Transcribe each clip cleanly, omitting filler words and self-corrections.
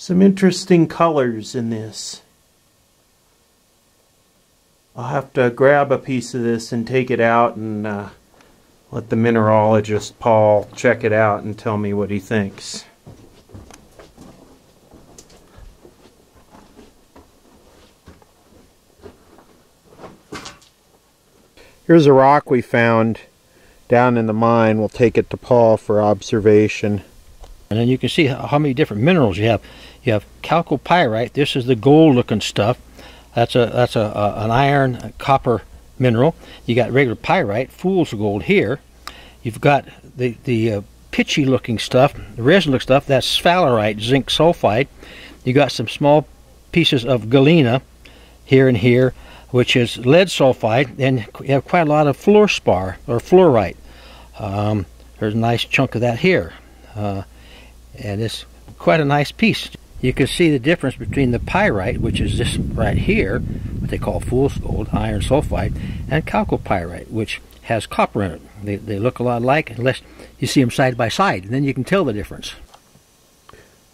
Some interesting colors in this. I'll have to grab a piece of this and take it out and let the mineralogist Paul check it out and tell me what he thinks. Here's a rock we found down in the mine. We'll take it to Paul for observation. And then you can see how many different minerals you have. You have chalcopyrite. This is the gold-looking stuff. That's an iron copper mineral. You got regular pyrite, fool's gold here. You've got the pitchy-looking stuff, the resin-looking stuff. That's sphalerite, zinc sulfide. You got some small pieces of galena here and here, which is lead sulfide, and you have quite a lot of fluorspar or fluorite. There's a nice chunk of that here. And it's quite a nice piece. You can see the difference between the pyrite, which is this right here, what they call fool's gold, iron sulfide, and chalcopyrite, which has copper in it. They look a lot alike unless you see them side by side, and then you can tell the difference.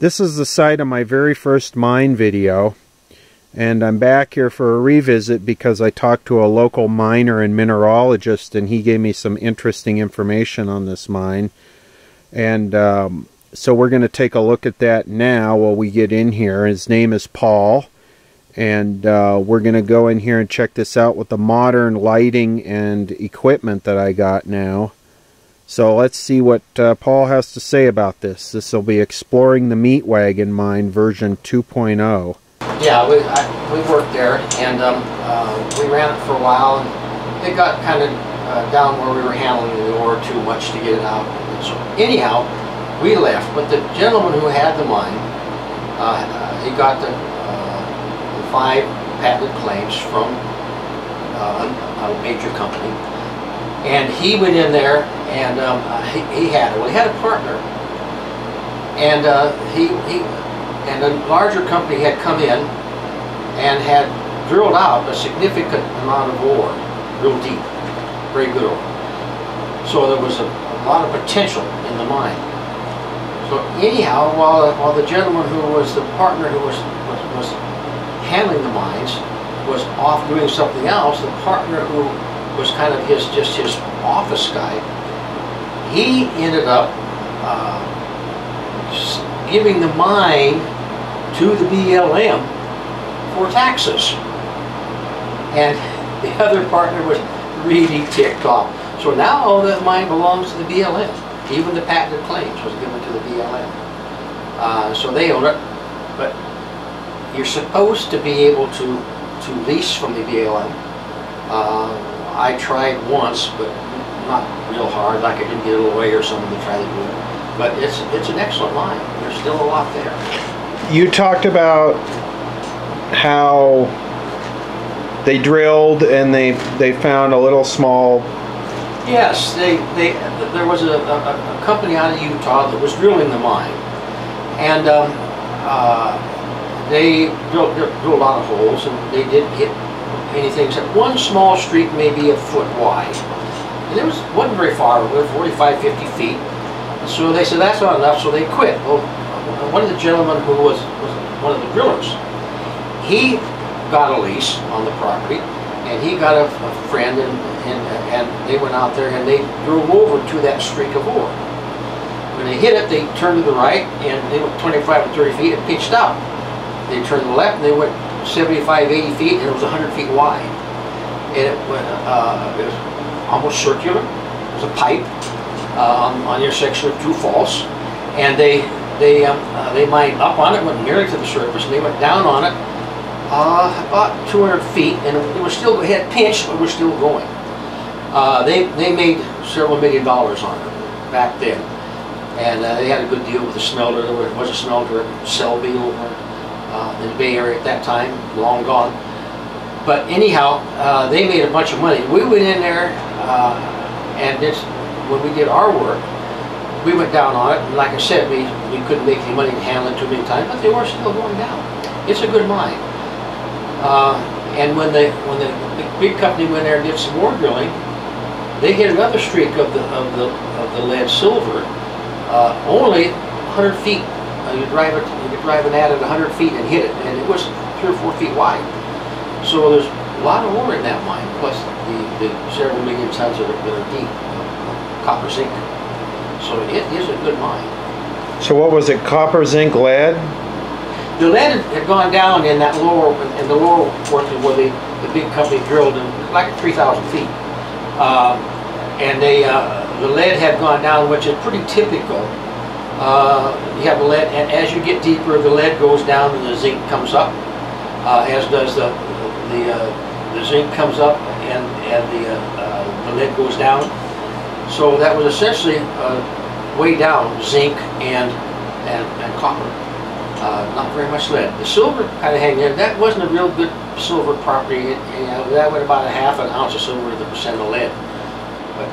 This is the site of my very first mine video, and I'm back here for a revisit because I talked to a local miner and mineralogist, and he gave me some interesting information on this mine. And so we're going to take a look at that now while we get in here. His name is Paul, and we're going to go in here and check this out with the modern lighting and equipment that I got now. So let's see what Paul has to say about this. This will be Exploring the Meat Wagon Mine version 2.0. Yeah, we worked there, and we ran it for a while, and it got kind of down where we were handling the ore too much to get it out. And so anyhow, we left, but the gentleman who had the mine, he got the 5 patent claims from a major company, and he went in there, and he had a partner, and and a larger company had come in and had drilled out a significant amount of ore, real deep, very good ore. So there was a lot of potential in the mine. So anyhow, while the gentleman who was the partner who was handling the mines was off doing something else, the partner who was kind of his office guy, he ended up giving the mine to the BLM for taxes, and the other partner was really ticked off. So now the mine belongs to the BLM. Even the patented claims was given to the BLM. So they own it, but you're supposed to be able to lease from the BLM. I tried once, but not real hard, like I didn't get it away or something to try to do it. But it's an excellent mine. There's still a lot there. You talked about how they drilled and they found a little small. Yes, there was a company out of Utah that was drilling the mine, and they drilled a lot of holes, and they didn't hit anything except one small streak, maybe a foot wide, and it wasn't very far, 45, 50 feet. So they said that's not enough, so they quit. Well, one of the gentlemen who was one of the drillers, he got a lease on the property, and he got a friend, and they went out there and they drove over to that streak of ore. When they hit it, they turned to the right, and they went 25 to 30 feet and pitched out. They turned to the left, and they went 75, 80 feet, and it was 100 feet wide. And it was almost circular. It was a pipe on the intersection of 2 faults, and they mined up on it, went nearly to the surface, and they went down on it about 200 feet, and it was still, it had pinched, but it was still going. They made several $1 million on it back then, and they had a good deal with the smelter. There was a smelter at Selby over in the Bay Area at that time, long gone. But anyhow, they made a bunch of money. We went in there, and when we did our work, we went down on it, and like I said, we couldn't make any money to handle it too many times, but they were still going down. It's a good mine. And when the big company went there and did some more drilling, they hit another streak of the lead silver, only 100 feet you could drive an ad at 100 feet and hit it, and it was 3 or 4 feet wide. So there's a lot of ore in that mine, plus the several million tons that are deep, copper, zinc. So it is a good mine. So what was it? Copper, zinc, lead? The lead had gone down in that lower portion where the big company drilled in like 3,000 feet, and the lead had gone down, which is pretty typical. You have the lead, and as you get deeper, the lead goes down and the zinc comes up, as does the zinc comes up and the lead goes down. So that was essentially way down zinc and copper. Not very much lead. The silver kind of hanging in. That wasn't a real good silver property. That went about a half an ounce of silver to the percent of lead. But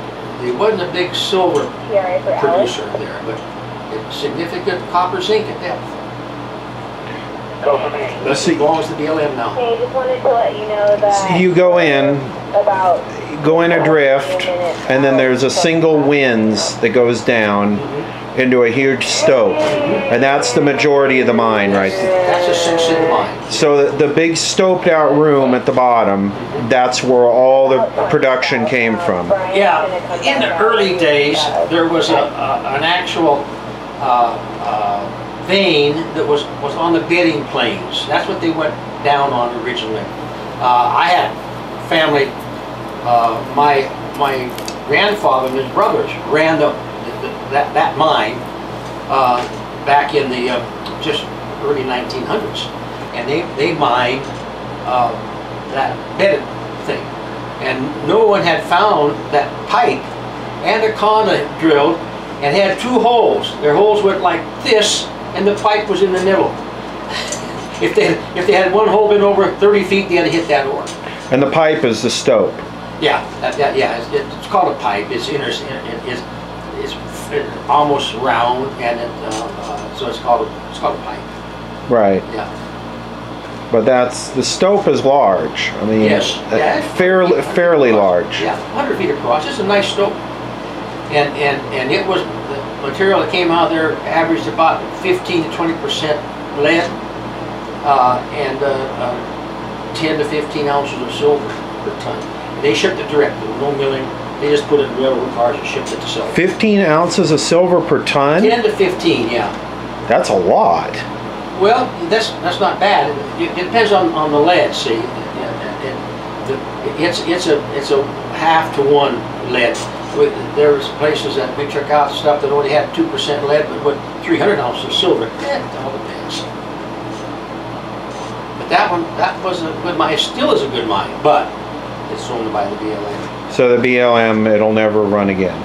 it wasn't a big silver producer there, but significant copper zinc at depth. That's as long as the BLM now. Hey, just wanted to let you know that. So you go in adrift, and then there's a single winze that goes down into a huge stope, and that's the majority of the mine, right? That's essentially the mine. So the big stoped out room at the bottom, that's where all the production came from. Yeah, in the early days, there was an actual vein that was on the bedding planes. That's what they went down on originally. I had family. My grandfather and his brothers ran that mine back in the just early 1900s, and they mined that bedded thing, and no one had found that pipe. Anaconda drilled and had 2 holes. Their holes went like this, and the pipe was in the middle. If they had one hole been over 30 feet, they had to hit that ore. And the pipe is the stope. Yeah, it's called a pipe. It's almost round, and so it's called a pipe. Right. Yeah. But the stope is large. I mean, yes, fairly large. Yeah, 100 feet across. It's a nice stope, and it was the material that came out there averaged about 15 to 20% lead, and 10 to 15 ounces of silver per ton. They shipped it direct. There was no milling. They just put it in railroad cars and shipped it to sell. 15 ounces of silver per ton? 10 to 15, yeah. That's a lot. Well, that's not bad. It depends on the lead. See, it's a half to 1 lead. There's places that we took out stuff that only had 2% lead, but with 300 ounces of silver. It all depends. But that was a good mine. It still is a good mine, but it's owned by the BLM. So the BLM, it'll never run again.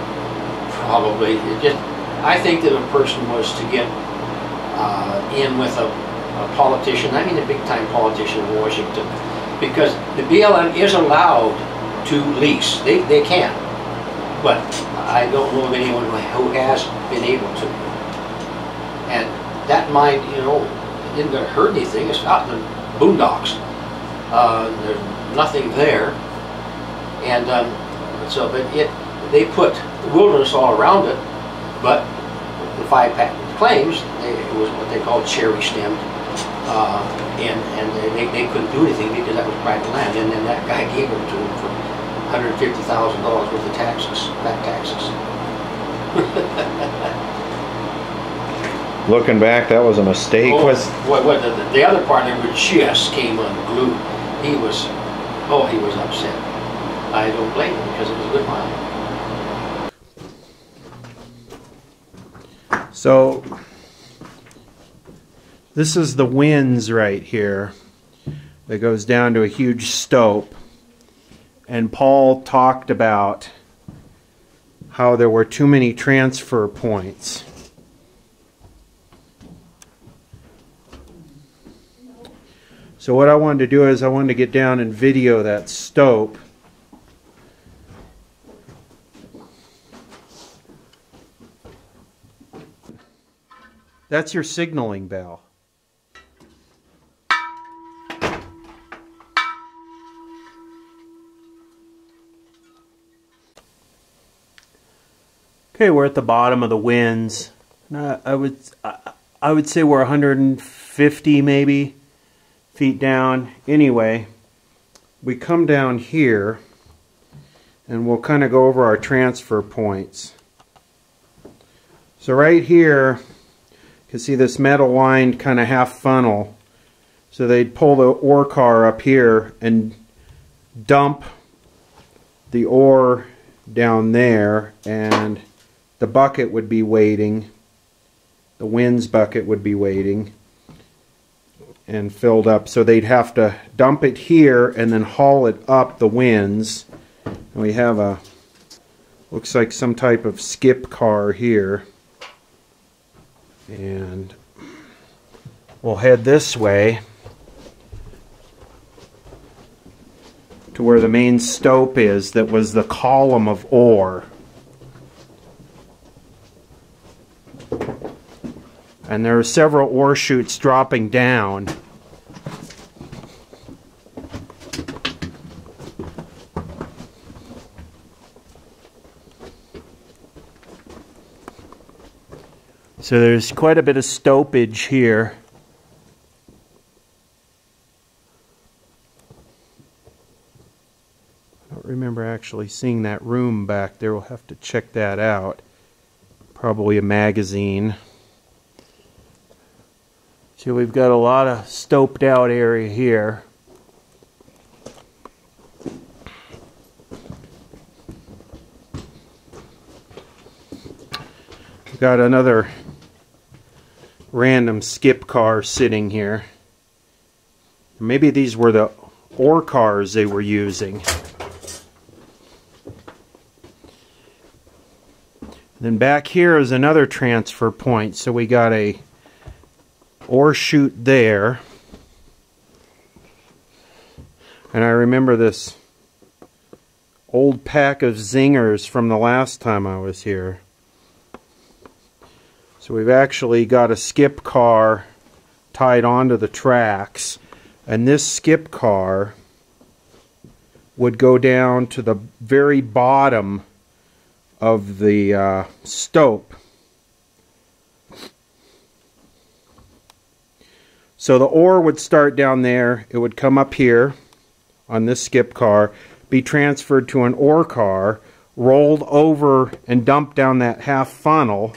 Probably. I think that if a person was to get in with a politician, I mean a big-time politician in Washington, because the BLM is allowed to lease. They can, but I don't know of anyone who has been able to. And that mine, isn't going to hurt anything. It's out in the boondocks. There's nothing there. And they put wilderness all around it, but the 5 patent claims, it was what they called cherry stemmed, and they couldn't do anything because that was private land, and then that guy gave them to them for $150,000 worth of taxes, back taxes. Looking back, that was a mistake. The other partner just came unglued. He was upset. I don't blame him because it was a good mine. So this is the winze right here that goes down to a huge stope, and Paul talked about how there were too many transfer points. So what I wanted to do is I wanted to get down and video that stope. That's your signaling bell. Okay, we're at the bottom of the winze. I I would say we're 150 maybe feet down. Anyway, we come down here and we'll kind of go over our transfer points. So right here, you can see this metal lined kind of half funnel. So they'd pull the ore car up here and dump the ore down there, and the bucket would be waiting. The winds bucket would be waiting and filled up. So they'd have to dump it here and then haul it up the winds. And we have a, looks like some type of skip car here. And we'll head this way to where the main stope is that was the column of ore. And there are several ore chutes dropping down. So there's quite a bit of stopage here. I don't remember actually seeing that room back there. We'll have to check that out. Probably a magazine. So we've got a lot of stoped out area here. We've got another random skip car sitting here. Maybe these were the ore cars they were using. Then back here is another transfer point. So we got a ore chute there. And I remember this old pack of zingers from the last time I was here. So we've actually got a skip car tied onto the tracks, and this skip car would go down to the very bottom of the stope. So the ore would start down there, it would come up here on this skip car, be transferred to an ore car, rolled over and dumped down that half funnel,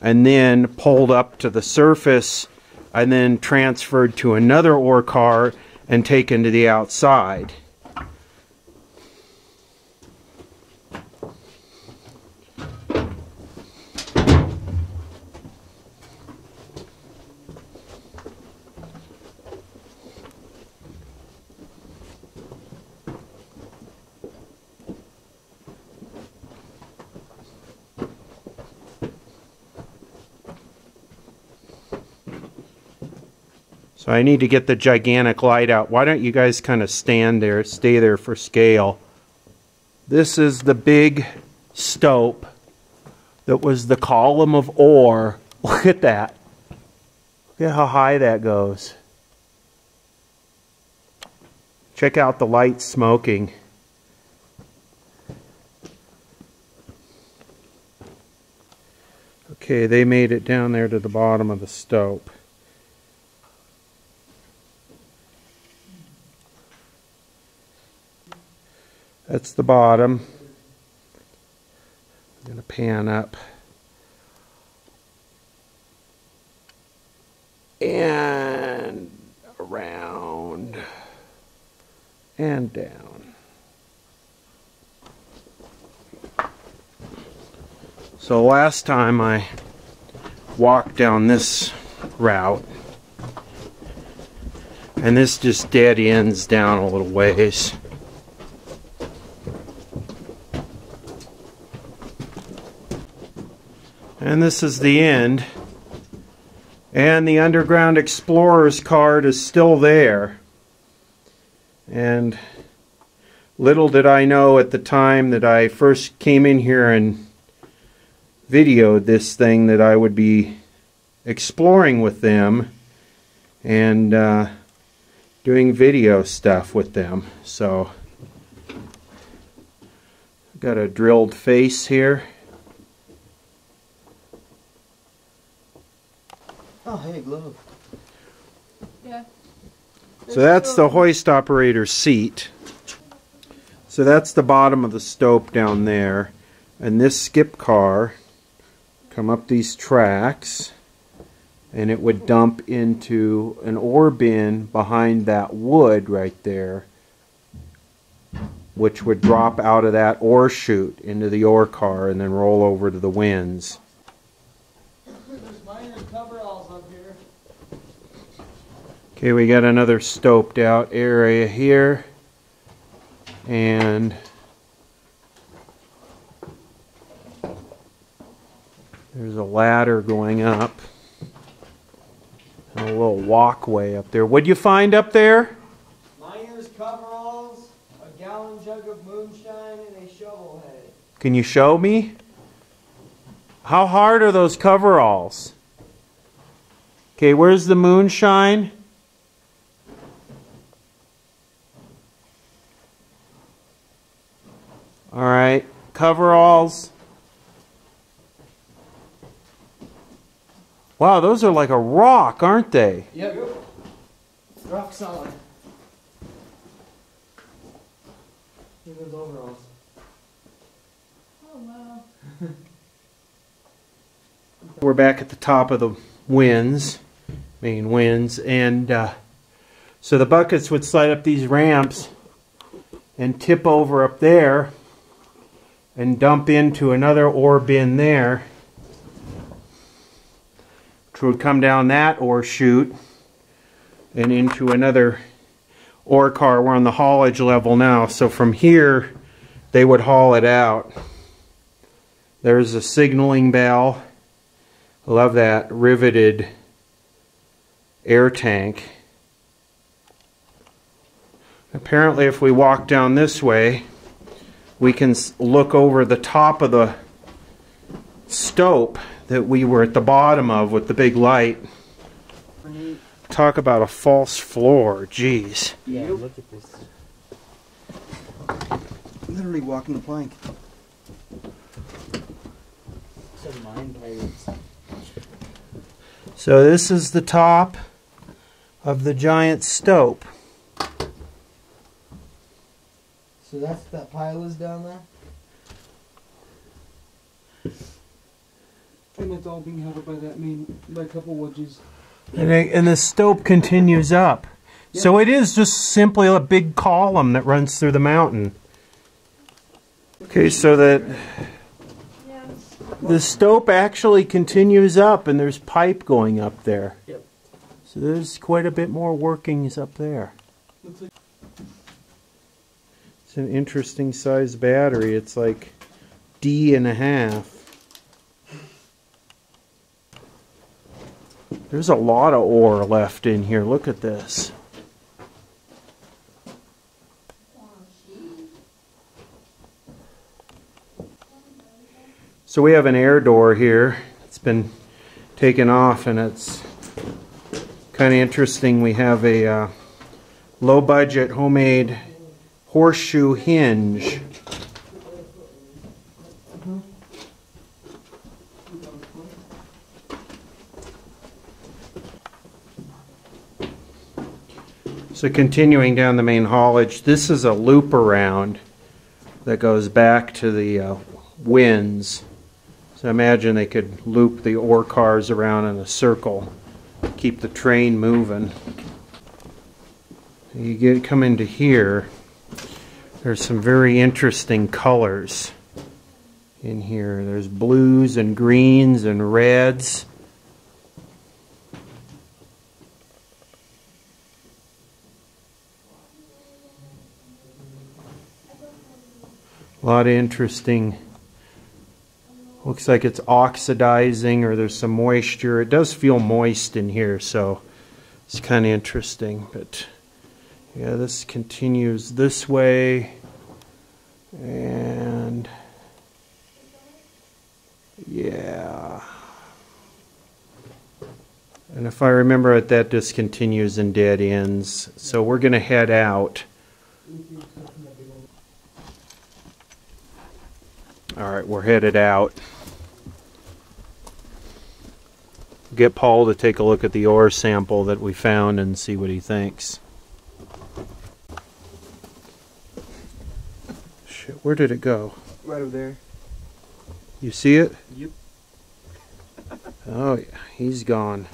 and then pulled up to the surface and then transferred to another ore car and taken to the outside. So I need to get the gigantic light out. Why don't you guys kind of stand there, stay there for scale. This is the big stope that was the column of ore. Look at that. Look at how high that goes. Check out the light smoking. Okay, they made it down there to the bottom of the stope. That's the bottom. I'm going to pan up. And around. And down. So last time I walked down this route, and this just dead ends down a little ways. And this is the end. And the Underground Explorer's card is still there. And little did I know at the time that I first came in here and videoed this thing that I would be exploring with them and doing video stuff with them. So, got a drilled face here. Oh, hey, glove. Yeah. So that's the hoist operator's seat. So that's the bottom of the stope down there. And this skip car come up these tracks and it would dump into an ore bin behind that wood right there, which would drop out of that ore chute into the ore car and then roll over to the winds. There's minor coveralls up here. Okay, we got another stoped out area here, and there's a ladder going up and a little walkway up there. What'd you find up there? Miner's coveralls, a gallon jug of moonshine, and a shovel head. Can you show me? How hard are those coveralls? Okay, where's the moonshine? All right, coveralls. Wow, those are like a rock, aren't they? Yep. Rock solid. Look at those overalls. Oh, wow. We're back at the top of the winds, main winds, and so the buckets would slide up these ramps and tip over up there and dump into another ore bin there, which would come down that ore chute and into another ore car. We're on the haulage level now, so from here they would haul it out. There's a signaling bell. I love that riveted air tank. Apparently if we walk down this way, we can look over the top of the stope that we were at the bottom of with the big light. Talk about a false floor, geez. Yeah, look at this. Literally walking the plank. Some mine pirates. So this is the top of the giant stope. So that pile is down there? And it's all being held up by by a couple wedges. And the stope continues up. Yep. So it is just simply a big column that runs through the mountain. Okay, so that the stope actually continues up and there's pipe going up there. Yep. So there's quite a bit more workings up there. It's an interesting sized battery. It's like D.5. There's a lot of ore left in here. Look at this. So we have an air door here. It's been taken off and it's kind of interesting. We have a low budget homemade horseshoe hinge. So continuing down the main haulage, this is a loop around that goes back to the winds. So imagine they could loop the ore cars around in a circle, keep the train moving. You come into here, there's some very interesting colors in here. There's blues and greens and reds. A lot of interesting, looks like it's oxidizing or there's some moisture. It does feel moist in here, so it's kind of interesting. But yeah, this continues this way, and yeah. And if I remember it, that discontinues and dead ends. So we're going to head out. All right, we're headed out. get Paul to take a look at the ore sample that we found and see what he thinks. Shit, where did it go? Right over there. You see it? Yep. Oh yeah, he's gone.